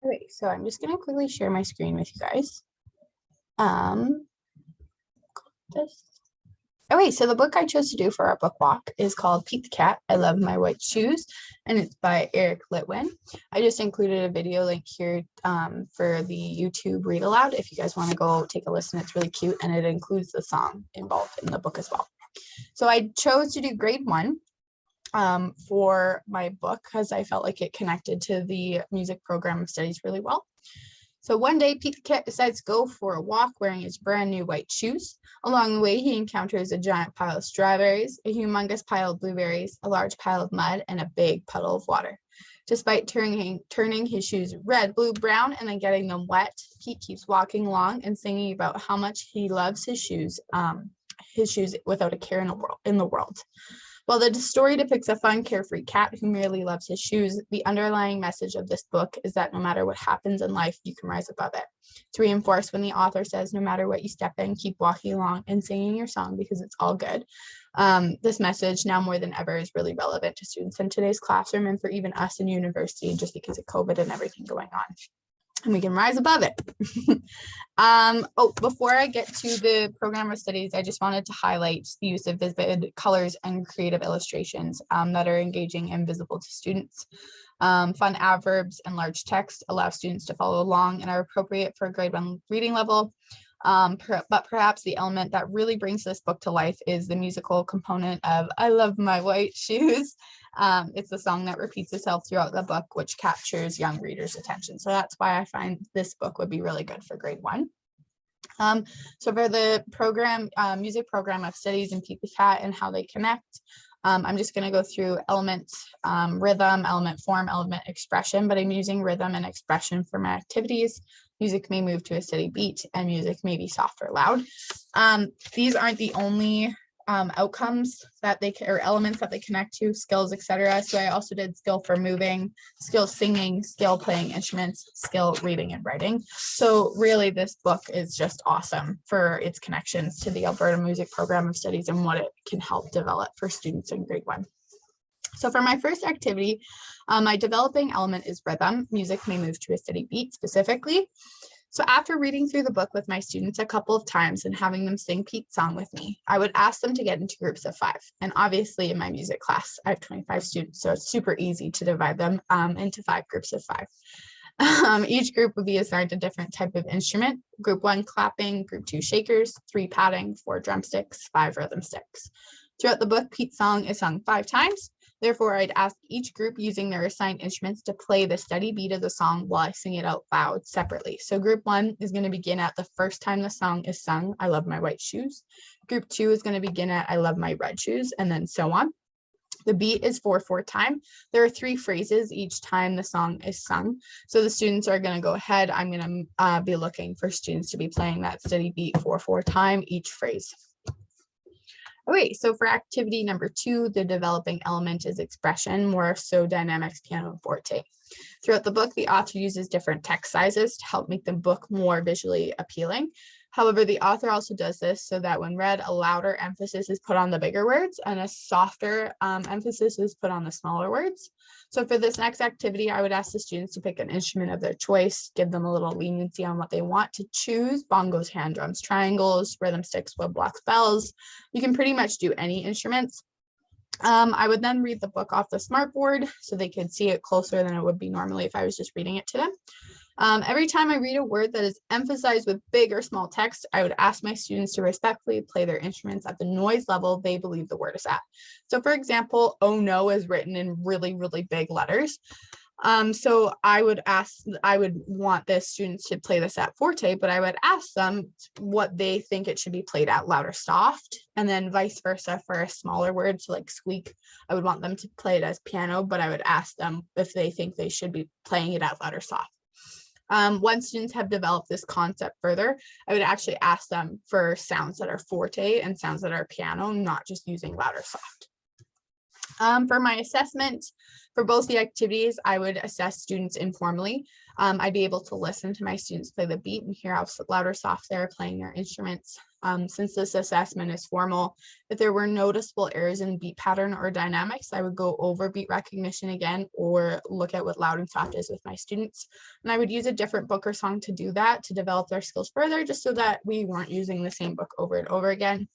Okay, so I'm just gonna quickly share my screen with you guys. This. Okay, so the book I chose to do for our book walk is called Pete the Cat, I Love My White Shoes, and it's by Eric Litwin. I just included a video link here for the YouTube read aloud if you guys want to go take a listen. It's really cute, and it includes the song involved in the book as well. So I chose to do grade 1 for my book because I felt like it connected to the music program of studies really well. So one day, Pete the Cat decides to go for a walk wearing his brand new white shoes. Along the way, he encounters a giant pile of strawberries, a humongous pile of blueberries, a large pile of mud, and a big puddle of water. Despite turning his shoes red, blue, brown, and then getting them wet, Pete keeps walking along and singing about how much he loves his shoes without a care in the world. While the story depicts a fun, carefree cat who merely loves his shoes, the underlying message of this book is that no matter what happens in life, you can rise above it. It's reinforced when the author says, no matter what you step in, keep walking along and singing your song because it's all good. This message, now more than ever, is really relevant to students in today's classroom and for even us in university, just because of COVID and everything going on. And we can rise above it. Before I get to the program of studies, I just wanted to highlight the use of vivid colors and creative illustrations that are engaging and visible to students. Fun adverbs and large text allow students to follow along and are appropriate for a grade 1 reading level. But perhaps the element that really brings this book to life is the musical component of I Love My White Shoes. It's a song that repeats itself throughout the book, which captures young readers' attention. So that's why I find this book would be really good for grade 1. So for the program, music program of studies and Pete the Cat and how they connect, I'm just going to go through element rhythm, element form, element expression, but I'm using rhythm and expression for my activities. Music may move to a steady beat and music may be soft or loud. These aren't the only outcomes that or elements that they connect to, skills, etc. So I also did skill for moving, skill singing, skill playing instruments, skill reading and writing. So really this book is just awesome for its connections to the Alberta Music Program of Studies and what it can help develop for students in grade 1. So for my first activity, my developing element is rhythm. Music may move to a steady beat specifically. So after reading through the book with my students a couple of times and having them sing Pete's song with me, I would ask them to get into groups of 5. And obviously in my music class, I have 25 students, so it's super easy to divide them into 5 groups of 5. Each group would be assigned a different type of instrument. Group 1 clapping, group 2 shakers, 3 patting, 4 drumsticks, 5 rhythm sticks. Throughout the book, Pete's song is sung 5 times. Therefore, I'd ask each group using their assigned instruments to play the steady beat of the song while I sing it out loud separately. So group 1 is going to begin at the first time the song is sung, I love my white shoes. Group 2 is going to begin at I love my red shoes, and then so on. The beat is 4/4 time. There are 3 phrases each time the song is sung. So the students are going to go ahead. I'm going to be looking for students to be playing that steady beat 4/4 time each phrase. Okay, so for activity number 2, the developing element is expression, more so dynamics, piano, and forte. Throughout the book, the author uses different text sizes to help make the book more visually appealing. However, the author also does this so that when read, a louder emphasis is put on the bigger words and a softer emphasis is put on the smaller words. So for this next activity, I would ask the students to pick an instrument of their choice, give them a little leniency on what they want to choose: bongos, hand drums, triangles, rhythm sticks, woodblocks, bells. You can pretty much do any instruments. I would then read the book off the smartboard so they could see it closer than it would be normally if I was just reading it to them. Every time I read a word that is emphasized with big or small text, I would ask my students to respectfully play their instruments at the noise level they believe the word is at. So for example, oh no is written in really, really big letters. So I would want the students to play this at forte, but I would ask them what they think it should be played at, loud or soft, and then vice versa for a smaller word. So like squeak, I would want them to play it as piano, but I would ask them if they think they should be playing it at loud or soft. Once students have developed this concept further, I would actually ask them for sounds that are forte and sounds that are piano, not just using loud or soft. For my assessment, for both the activities, I would assess students informally. I'd be able to listen to my students play the beat and hear how loud or soft they're playing their instruments. Since this assessment is formal, if there were noticeable errors in beat pattern or dynamics, I would go over beat recognition again or look at what loud and soft is with my students. And I would use a different book or song to do that, to develop their skills further, just so that we weren't using the same book over and over again.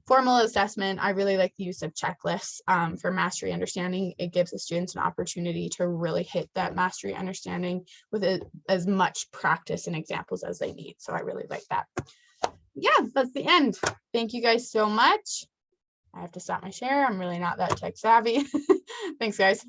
Formal assessment, I really like the use of checklists for mastery understanding. It gives the students an opportunity to really hit that mastery understanding with as much practice and examples as they need. So I really like that. Yeah, that's the end. Thank you guys so much. I have to stop my share. I'm really not that tech savvy. Thanks, guys.